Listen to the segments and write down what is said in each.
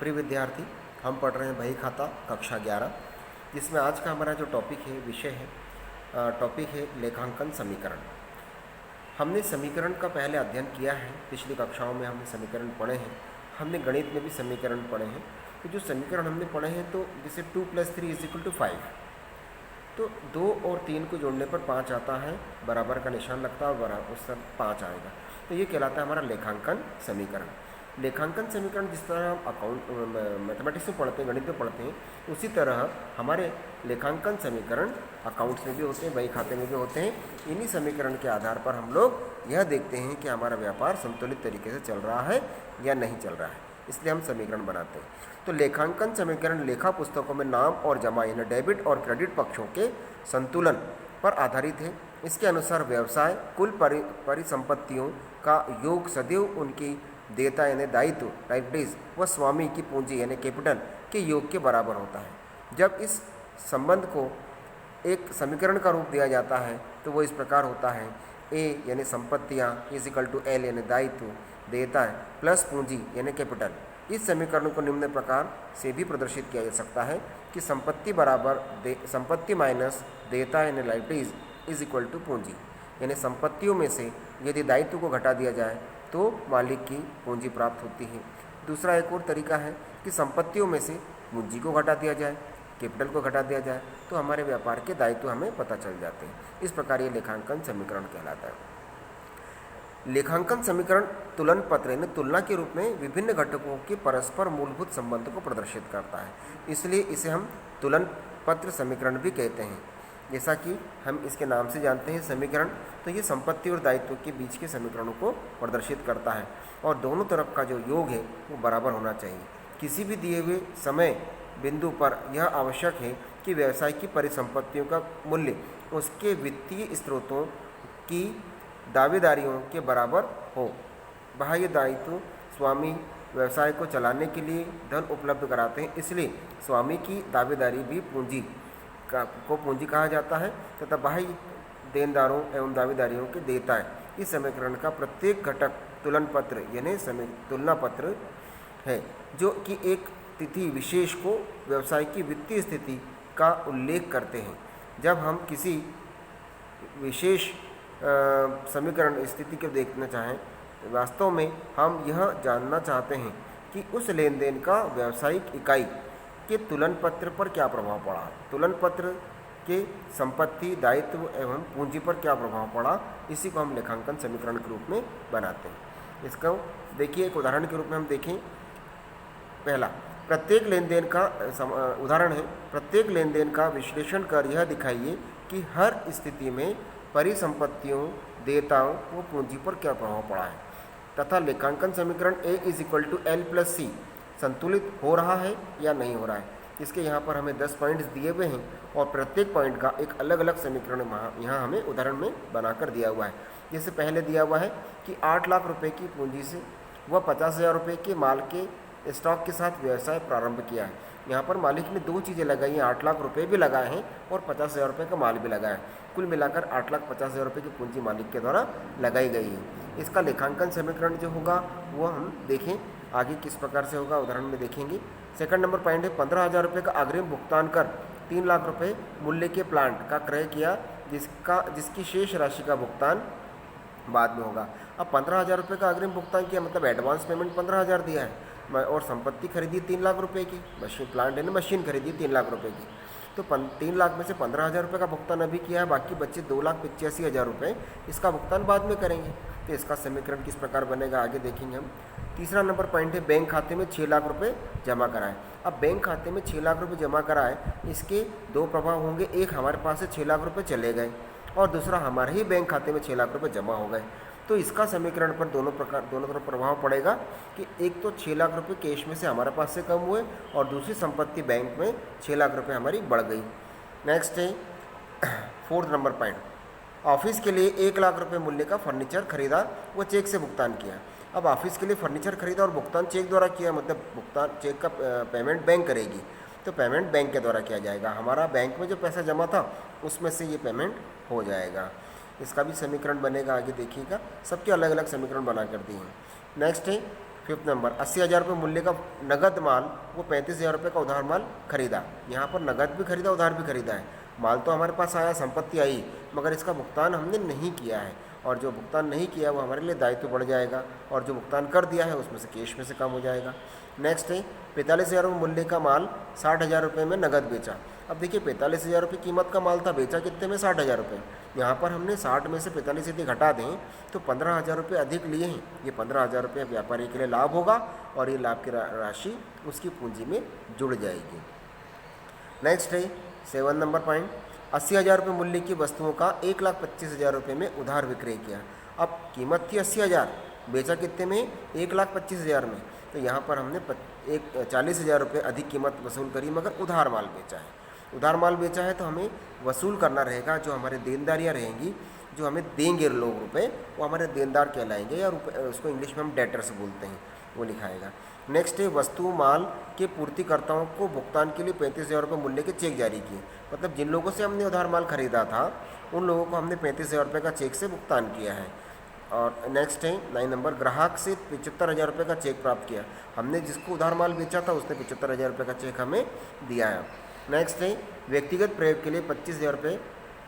प्रिय विद्यार्थी, हम पढ़ रहे हैं बही खाता कक्षा 11, जिसमें आज का हमारा जो टॉपिक है, विषय है, टॉपिक है लेखांकन समीकरण। हमने समीकरण का पहले अध्ययन किया है, पिछली कक्षाओं में हमने समीकरण पढ़े हैं, हमने गणित में भी समीकरण पढ़े हैं। तो जो समीकरण हमने पढ़े हैं, तो जैसे 2 + 3 = 5, तो 2 और 3 को जोड़ने पर 5 आता है, बराबर का निशान लगता है और बराबर उस पर 5 आएगा। तो ये कहलाता है हमारा लेखांकन समीकरण। लेखांकन समीकरण जिस तरह हम अकाउंट मैथमेटिक्स में पढ़ते हैं, गणित में पढ़ते हैं, उसी तरह हमारे लेखांकन समीकरण अकाउंट्स में भी होते हैं, बही खाते में भी होते हैं। इन्हीं समीकरण के आधार पर हम लोग यह देखते हैं कि हमारा व्यापार संतुलित तरीके से चल रहा है या नहीं चल रहा है, इसलिए हम समीकरण बनाते हैं। तो लेखांकन समीकरण लेखा पुस्तकों में नाम और जमा यानी डेबिट और क्रेडिट पक्षों के संतुलन पर आधारित है। इसके अनुसार व्यवसाय कुल परिसंपत्तियों का योग सदैव उनकी देयता यानी दायित्व लाइबिलिटीज व स्वामी की पूंजी यानी कैपिटल के योग के बराबर होता है। जब इस संबंध को एक समीकरण का रूप दिया जाता है तो वो इस प्रकार होता है: ए यानी संपत्तियाँ = एल यानी दायित्व देयता प्लस पूंजी यानी कैपिटल। इस समीकरण को निम्न प्रकार से भी प्रदर्शित किया जा सकता है कि संपत्ति माइनस देयता यानी लाइबिलिटीज = पूंजी, यानी संपत्तियों में से यदि दायित्व को घटा दिया जाए तो मालिक की पूंजी प्राप्त होती है। दूसरा एक और तरीका है कि संपत्तियों में से पूंजी को घटा दिया जाए, कैपिटल को घटा दिया जाए, तो हमारे व्यापार के दायित्व हमें पता चल जाते हैं। इस प्रकार ये लेखांकन समीकरण कहलाता है। लेखांकन समीकरण तुलन पत्र यानी तुलना के रूप में विभिन्न घटकों के परस्पर मूलभूत संबंध को प्रदर्शित करता है, इसलिए इसे हम तुलन पत्र समीकरण भी कहते हैं। जैसा कि हम इसके नाम से जानते हैं समीकरण, तो ये संपत्ति और दायित्व के बीच के समीकरणों को प्रदर्शित करता है और दोनों तरफ का जो योग है वो बराबर होना चाहिए। किसी भी दिए हुए समय बिंदु पर यह आवश्यक है कि व्यवसाय की परिसंपत्तियों का मूल्य उसके वित्तीय स्रोतों की दावेदारियों के बराबर हो। बाह्य दायित्व स्वामी व्यवसाय को चलाने के लिए धन उपलब्ध कराते हैं, इसलिए स्वामी की दावेदारी भी पूंजी को पूंजी कहा जाता है तथा बाह्य देनदारों एवं दावेदारियों के देयताएं। इस समीकरण का प्रत्येक घटक तुलन पत्र यानी तुलना पत्र है, जो कि एक तिथि विशेष को व्यवसाय की वित्तीय स्थिति का उल्लेख करते हैं। जब हम किसी विशेष समीकरण स्थिति को देखना चाहें, तो वास्तव में हम यह जानना चाहते हैं कि उस लेन देन का व्यावसायिक इकाई के तुलन पत्र पर क्या प्रभाव पड़ा, तुलन पत्र के संपत्ति दायित्व एवं पूंजी पर क्या प्रभाव पड़ा। इसी को हम लेखांकन समीकरण के रूप में बनाते हैं। इसको देखिए, एक उदाहरण के रूप में हम देखें। पहला, प्रत्येक लेन देन का उदाहरण है, प्रत्येक लेन देन का विश्लेषण कर यह दिखाइए कि हर स्थिति में परिसंपत्तियों देयताओं व पूंजी पर क्या प्रभाव पड़ा है तथा लेखांकन समीकरण A = L + C संतुलित हो रहा है या नहीं हो रहा है। इसके यहाँ पर हमें 10 पॉइंट्स दिए हुए हैं और प्रत्येक पॉइंट का एक अलग अलग समीकरण यहाँ हमें उदाहरण में बनाकर दिया हुआ है। जैसे पहले दिया हुआ है कि 8 लाख रुपए की पूंजी से वह 50,000 रुपये के माल के स्टॉक के साथ व्यवसाय प्रारंभ किया है। यहाँ पर मालिक ने 2 चीज़ें लगाई हैं, 8 लाख रुपये भी लगाए हैं और 50,000 रुपये का माल भी लगाया है। कुल मिलाकर 8,50,000 रुपये की पूंजी मालिक के द्वारा लगाई गई है। इसका लेखांकन समीकरण जो होगा वो हम देखें आगे किस प्रकार से होगा, उदाहरण में देखेंगे। सेकंड नंबर पॉइंट है 15,000 रुपये का अग्रिम भुगतान कर 3 लाख रुपये मूल्य के प्लांट का क्रय किया, जिसकी शेष राशि का भुगतान बाद में होगा। अब 15,000 रुपये का अग्रिम भुगतान किया मतलब एडवांस पेमेंट 15,000 दिया है और संपत्ति खरीदी 3 लाख रुपये की, प्लांट यानी मशीन खरीदी 3 लाख रुपये की। तो 3 लाख में से 15,000 रुपये का भुगतान अभी किया है, बाकी बच्चे 2,85,000 रुपये इसका भुगतान बाद में करेंगे। तो इसका समीकरण किस प्रकार बनेगा आगे देखेंगे हम। तीसरा नंबर पॉइंट है बैंक खाते में 6 लाख रुपये जमा कराएं। अब बैंक खाते में 6 लाख रुपये जमा कराए, इसके 2 प्रभाव होंगे। एक, हमारे पास से 6 लाख रुपये चले गए और दूसरा, हमारे ही बैंक खाते में 6 लाख रुपये जमा हो गए। तो इसका समीकरण पर दोनों तरफ प्रभाव पड़ेगा कि एक तो 6 लाख रुपये कैश में से हमारे पास से कम हुए और दूसरी संपत्ति बैंक में 6 लाख रुपये हमारी बढ़ गई। नेक्स्ट है 4th नंबर पॉइंट, ऑफिस के लिए 1 लाख रुपये मूल्य का फर्नीचर खरीदा व चेक से भुगतान किया। अब ऑफिस के लिए फर्नीचर खरीदा और भुगतान चेक द्वारा किया, मतलब भुगतान चेक का पेमेंट बैंक करेगी, तो पेमेंट बैंक के द्वारा किया जाएगा। हमारा बैंक में जो पैसा जमा था उसमें से ये पेमेंट हो जाएगा। इसका भी समीकरण बनेगा, आगे देखिएगा। सबके अलग अलग समीकरण बना कर दिए हैं। नेक्स्ट है 5th नंबर 80,000 रुपये मूल्य का नगद माल वो 35,000 रुपये का उधार माल खरीदा। यहाँ पर नगद भी खरीदा, उधार भी खरीदा है। माल तो हमारे पास आया, संपत्ति आई, मगर इसका भुगतान हमने नहीं किया है, और जो भुगतान नहीं किया वो हमारे लिए दायित्व बढ़ जाएगा, और जो भुगतान कर दिया है उसमें से कैश में से कम हो जाएगा। नेक्स्ट है 45,000 रुपये मूल्य का माल 60,000 रुपये में नगद बेचा। अब देखिए 45,000 रुपये कीमत का माल था, बेचा कितने में? 60,000 रुपये। यहाँ पर हमने 60 में से 45 यदि घटा दें तो 15,000 रुपये अधिक लिए हैं। ये 15,000 रुपये व्यापारी के लिए लाभ होगा, और ये लाभ की राशि उसकी पूंजी में जुड़ जाएगी। नेक्स्ट है 7 नंबर पॉइंट, 80,000 रुपये मूल्य की वस्तुओं का 1,25,000 रुपये में उधार विक्रय किया। अब कीमत थी 80,000, बेचा कितने में? 1,25,000 में। तो यहाँ पर हमने 40,000 रुपये अधिक कीमत वसूल करी, मगर उधार माल बेचा है। उधार माल बेचा है तो हमें वसूल करना रहेगा, जो हमारे देनदारियाँ रहेंगी, जो हमें देंगे लोग रुपए, वो हमारे देनदार कहलाएंगे, या उसको इंग्लिश में हम डेटर्स बोलते हैं, वो लिखाएगा। नेक्स्ट है वस्तु माल के पूर्तिकर्ताओं को भुगतान के लिए 35,000 रुपये मूल्य के चेक जारी किए। मतलब जिन लोगों से हमने उधार माल खरीदा था उन लोगों को हमने 35,000 रुपये का चेक से भुगतान किया है। और नेक्स्ट है 9 नंबर, ग्राहक से 75,000 रुपये का चेक प्राप्त किया। हमने जिसको उधार माल बेचा था उसने 75,000 रुपये का चेक हमें दिया है। नेक्स्ट है व्यक्तिगत प्रयोग के लिए 25,000 रुपये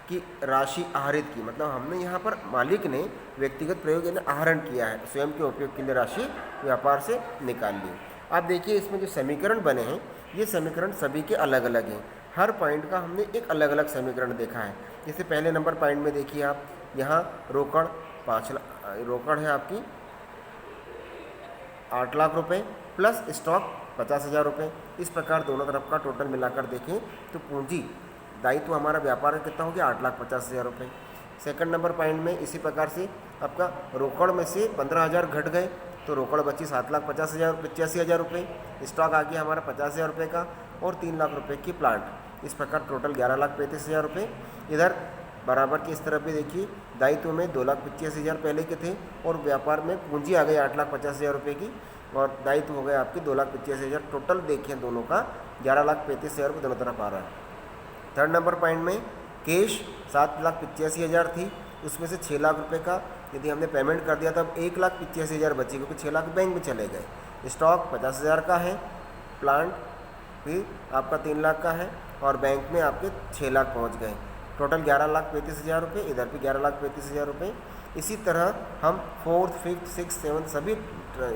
की राशि आहरित की। मतलब हमने यहाँ पर मालिक ने व्यक्तिगत प्रयोग यानी आहरण किया है, स्वयं के उपयोग के लिए राशि व्यापार से निकाल ली। आप देखिए इसमें जो समीकरण बने हैं ये समीकरण सभी के अलग अलग हैं। हर पॉइंट का हमने एक अलग अलग समीकरण देखा है। जैसे पहले नंबर पॉइंट में देखिए आप, यहाँ रोकड़ रोकड़ है आपकी 8 लाख रुपए प्लस स्टॉक 50,000 रुपये। इस प्रकार दोनों तरफ का टोटल मिलाकर देखें तो पूंजी दायित्व हमारा व्यापार का कितना हो गया? 8,50,000 रुपये। सेकंड नंबर पॉइंट में इसी प्रकार से आपका रोकड़ में से 15,000 घट गए तो रोकड़ बची 7,85,000 रुपये। स्टॉक आ गया हमारा 50,000 रुपये का, और 3 लाख रुपये की प्लांट। इस प्रकार टोटल 11,35,000 रुपये। इधर बराबर की इस तरफ भी देखिए, दायित्व में 2,85,000 पहले के थे, और व्यापार में पूंजी आ गई 8,50,000 रुपये की, और दायित्व हो गए आपके 2,85,000। टोटल देखिए दोनों का 11,35,000 रुपये दोनों तरफ आ रहा है। थर्ड नंबर पॉइंट में कैश 7,85,000 थी, उसमें से 6 लाख रुपये का यदि हमने पेमेंट कर दिया तब 1,85,000 बची, क्योंकि 6 लाख बैंक में चले गए। स्टॉक 50,000 का है, प्लांट भी आपका 3 लाख का है, और बैंक में आपके 6 लाख पहुँच गए। टोटल 11,35,000 रुपये, इधर भी 11,35,000 रुपये। इसी तरह हम 4th, 5th, 6th, 7th सभी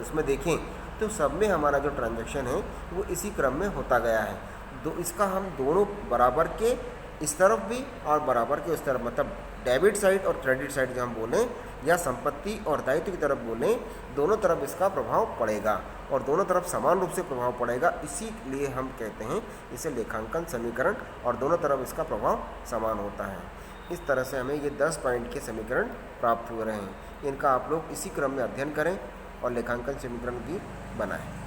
इसमें देखें तो सब में हमारा जो ट्रांजैक्शन है वो इसी क्रम में होता गया है। इसका हम दोनों बराबर के इस तरफ भी और बराबर के उस तरफ, मतलब डेबिट साइड और क्रेडिट साइड जो हम बोलें, या संपत्ति और दायित्व की तरफ बोलें, दोनों तरफ इसका प्रभाव पड़ेगा, और दोनों तरफ समान रूप से प्रभाव पड़ेगा। इसीलिए हम कहते हैं इसे लेखांकन समीकरण, और दोनों तरफ इसका प्रभाव समान होता है। इस तरह से हमें ये 10 पॉइंट के समीकरण प्राप्त हो रहे हैं। इनका आप लोग इसी क्रम में अध्ययन करें और लेखांकन समीकरण भी बनाएं।